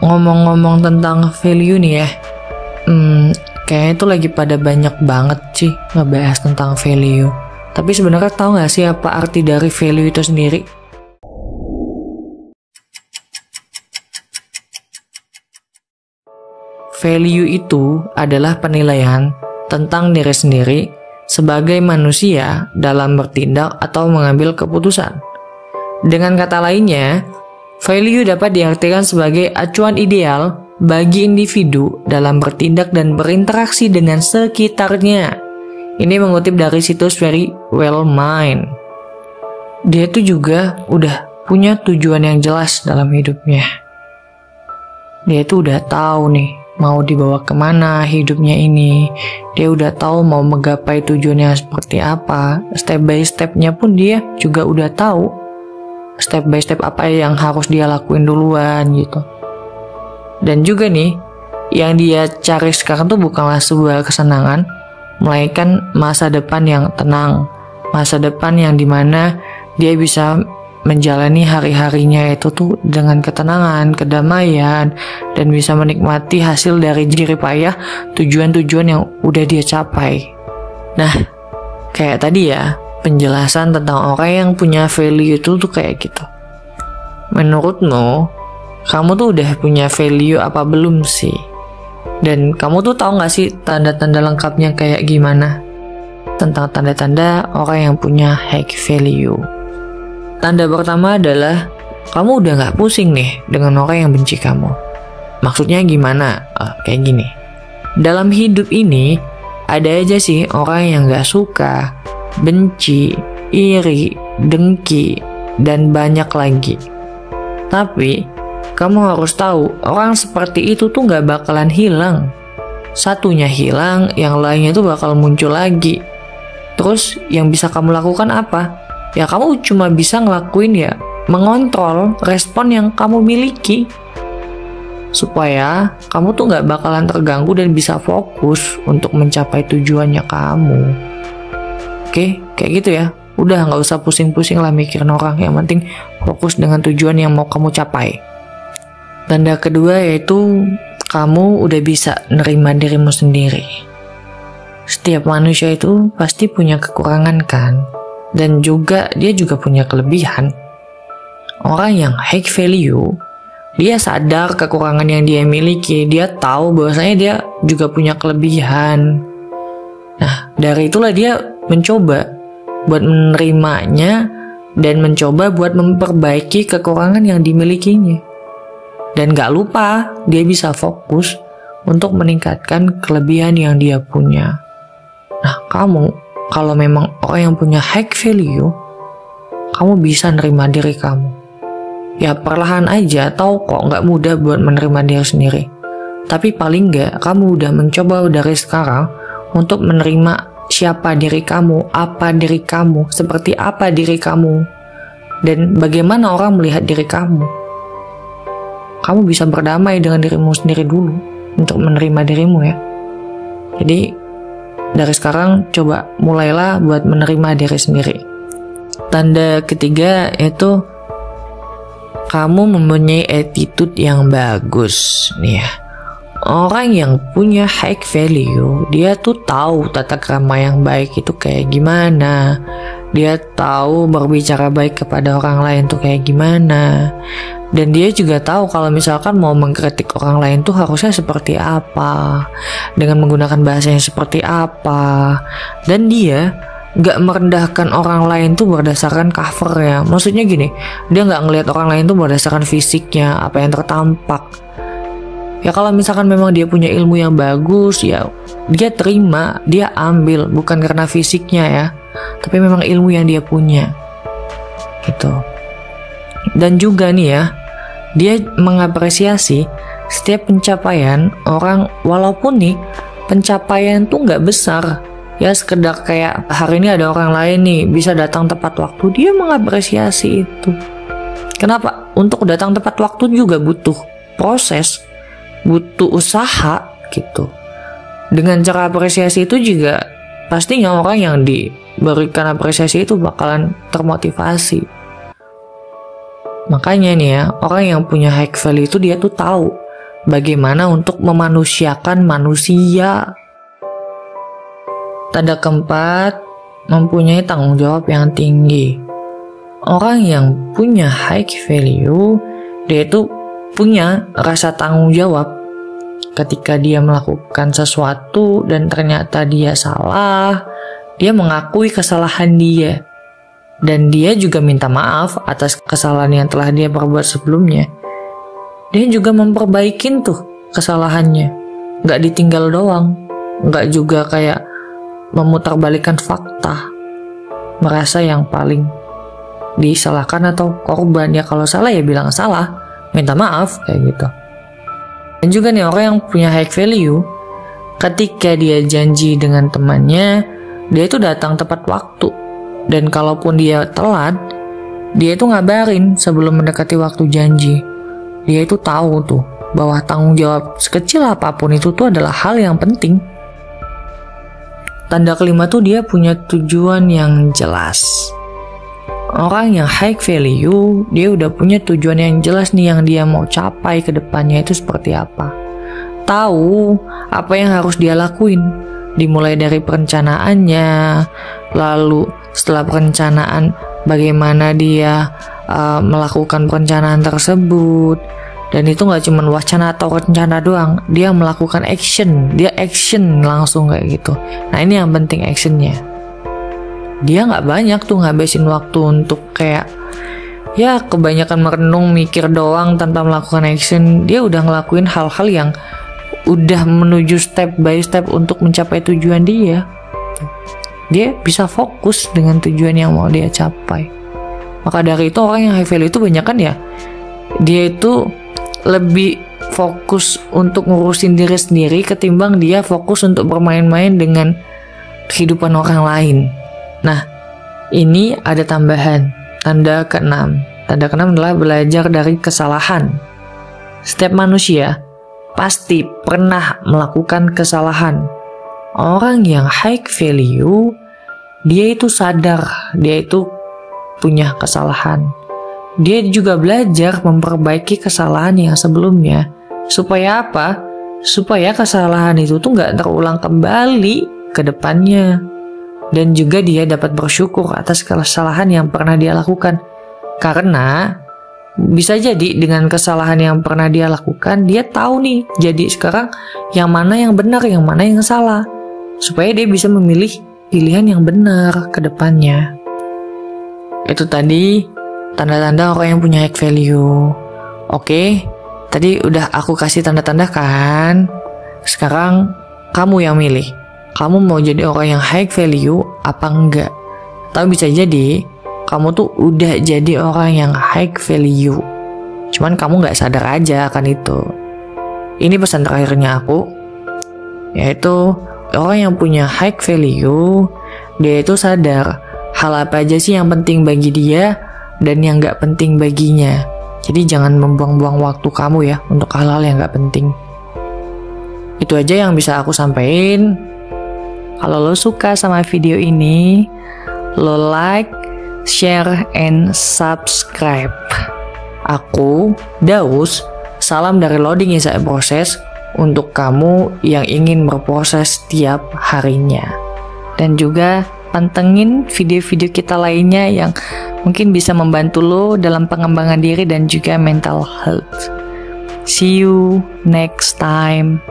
ngomong-ngomong tentang value nih ya, kayaknya itu lagi pada banyak banget sih ngebahas tentang value. Tapi sebenarnya tahu nggak sih apa arti dari value itu sendiri? Value itu adalah penilaian tentang diri sendiri sebagai manusia dalam bertindak atau mengambil keputusan. Dengan kata lainnya, value dapat diartikan sebagai acuan ideal bagi individu dalam bertindak dan berinteraksi dengan sekitarnya. Ini mengutip dari situs Very Well Mind. Dia tuh juga udah punya tujuan yang jelas dalam hidupnya. Dia tuh udah tahu nih mau dibawa kemana hidupnya ini. Dia udah tahu mau menggapai tujuannya seperti apa. Step by stepnya pun dia juga udah tahu. Step by step apa yang harus dia lakuin duluan gitu. Dan juga nih, yang dia cari sekarang tuh bukanlah sebuah kesenangan, melainkan masa depan yang tenang. Masa depan yang dimana dia bisa menjalani hari-harinya itu tuh dengan ketenangan, kedamaian, dan bisa menikmati hasil dari jerih payah tujuan-tujuan yang udah dia capai. Nah, kayak tadi ya, penjelasan tentang orang yang punya value itu tuh kayak gitu. Menurutmu, kamu tuh udah punya value apa belum sih? Dan kamu tuh tahu gak sih tanda-tanda lengkapnya kayak gimana? Tentang tanda-tanda orang yang punya high value. Tanda pertama adalah kamu udah gak pusing nih dengan orang yang benci kamu. Maksudnya gimana? Kayak gini. Dalam hidup ini ada aja sih orang yang gak suka, benci, iri, dengki, dan banyak lagi. Tapi kamu harus tahu orang seperti itu tuh gak bakalan hilang. Satunya hilang, yang lainnya tuh bakal muncul lagi. Terus yang bisa kamu lakukan apa? Ya kamu cuma bisa ngelakuin ya mengontrol respon yang kamu miliki supaya kamu tuh gak bakalan terganggu dan bisa fokus untuk mencapai tujuannya kamu. Oke, kayak gitu ya. Udah gak usah pusing-pusing lah mikirin orang, yang penting fokus dengan tujuan yang mau kamu capai. Tanda kedua yaitu kamu udah bisa nerima dirimu sendiri. Setiap manusia itu pasti punya kekurangan kan? Dan juga dia juga punya kelebihan. Orang yang high value, dia sadar kekurangan yang dia miliki. Dia tahu bahwasanya dia juga punya kelebihan. Nah, dari itulah dia mencoba buat menerimanya dan mencoba buat memperbaiki kekurangan yang dimilikinya. Dan gak lupa, dia bisa fokus untuk meningkatkan kelebihan yang dia punya. Nah, kamu kalau memang orang yang punya high value, kamu bisa nerima diri kamu. Ya perlahan aja, tahu kok nggak mudah buat menerima diri sendiri. Tapi paling nggak, kamu udah mencoba dari sekarang untuk menerima siapa diri kamu, apa diri kamu, seperti apa diri kamu, dan bagaimana orang melihat diri kamu. Kamu bisa berdamai dengan dirimu sendiri dulu untuk menerima dirimu ya. Jadi dari sekarang coba mulailah buat menerima diri sendiri. Tanda ketiga yaitu kamu mempunyai attitude yang bagus nih ya. Orang yang punya high value, dia tuh tahu tata krama yang baik itu kayak gimana. Dia tahu berbicara baik kepada orang lain tuh kayak gimana. Dan dia juga tahu kalau misalkan mau mengkritik orang lain tuh harusnya seperti apa, dengan menggunakan bahasa yang seperti apa. Dan dia gak merendahkan orang lain tuh berdasarkan covernya. Maksudnya gini, dia gak ngelihat orang lain tuh berdasarkan fisiknya, apa yang tertampak. Ya kalau misalkan memang dia punya ilmu yang bagus, ya dia terima, dia ambil, bukan karena fisiknya ya, tapi memang ilmu yang dia punya gitu. Dan juga nih ya, dia mengapresiasi setiap pencapaian orang, walaupun nih pencapaian tuh nggak besar ya, sekedar kayak hari ini ada orang lain nih bisa datang tepat waktu, dia mengapresiasi itu. Kenapa? Untuk datang tepat waktu juga butuh proses, butuh usaha gitu. Dengan cara apresiasi itu juga pastinya orang yang diberikan apresiasi itu bakalan termotivasi. Makanya nih ya, orang yang punya high value itu dia tuh tahu bagaimana untuk memanusiakan manusia. Tanda keempat, mempunyai tanggung jawab yang tinggi. Orang yang punya high value, dia itu punya rasa tanggung jawab. Ketika dia melakukan sesuatu dan ternyata dia salah, dia mengakui kesalahan dia. Dan dia juga minta maaf atas kesalahan yang telah dia perbuat sebelumnya. Dia juga memperbaikin tuh kesalahannya. Nggak ditinggal doang. Nggak juga kayak memutarbalikkan fakta. Merasa yang paling disalahkan atau korban. Ya kalau salah ya bilang salah. Minta maaf kayak gitu. Dan juga nih orang yang punya high value, ketika dia janji dengan temannya, dia itu datang tepat waktu. Dan kalaupun dia telat, dia itu ngabarin sebelum mendekati waktu janji. Dia itu tahu tuh bahwa tanggung jawab sekecil apapun itu tuh adalah hal yang penting. Tanda kelima tuh dia punya tujuan yang jelas. Orang yang high value, dia udah punya tujuan yang jelas nih yang dia mau capai ke depannya itu seperti apa. Tahu apa yang harus dia lakuin. Dimulai dari perencanaannya, lalu setelah perencanaan bagaimana dia melakukan perencanaan tersebut. Dan itu gak cuma wacana atau rencana doang, dia melakukan action, dia action langsung kayak gitu. Nah ini yang penting actionnya. Dia gak banyak tuh ngabisin waktu untuk kayak ya kebanyakan merenung mikir doang tanpa melakukan action. Dia udah ngelakuin hal-hal yang udah menuju step by step untuk mencapai tujuan dia. Dia bisa fokus dengan tujuan yang mau dia capai. Maka dari itu orang yang high value itu banyak kan ya, dia itu lebih fokus untuk ngurusin diri sendiri ketimbang dia fokus untuk bermain-main dengan kehidupan orang lain. Nah, ini ada tambahan, tanda keenam. Tanda keenam adalah belajar dari kesalahan. Setiap manusia pasti pernah melakukan kesalahan. Orang yang high value, dia itu sadar, dia itu punya kesalahan. Dia juga belajar memperbaiki kesalahan yang sebelumnya. Supaya apa? Supaya kesalahan itu tuh nggak terulang kembali ke depannya. Dan juga dia dapat bersyukur atas kesalahan yang pernah dia lakukan. Karena bisa jadi dengan kesalahan yang pernah dia lakukan, dia tahu nih, jadi sekarang yang mana yang benar, yang mana yang salah. Supaya dia bisa memilih pilihan yang benar ke depannya. Itu tadi tanda-tanda orang yang punya high value. Oke, tadi udah aku kasih tanda-tanda kan. Sekarang kamu yang milih. Kamu mau jadi orang yang high value apa enggak? Tapi bisa jadi kamu tuh udah jadi orang yang high value. Cuman kamu nggak sadar aja akan itu. Ini pesan terakhirnya aku, yaitu orang yang punya high value, dia itu sadar hal apa aja sih yang penting bagi dia dan yang nggak penting baginya. Jadi jangan membuang-buang waktu kamu ya untuk hal-hal yang nggak penting. Itu aja yang bisa aku sampaikan. Kalau lo suka sama video ini, lo like, share, and subscribe. Aku, Daus, salam dari Loading is a Process untuk kamu yang ingin berproses tiap harinya. Dan juga pantengin video-video kita lainnya yang mungkin bisa membantu lo dalam pengembangan diri dan juga mental health. See you next time.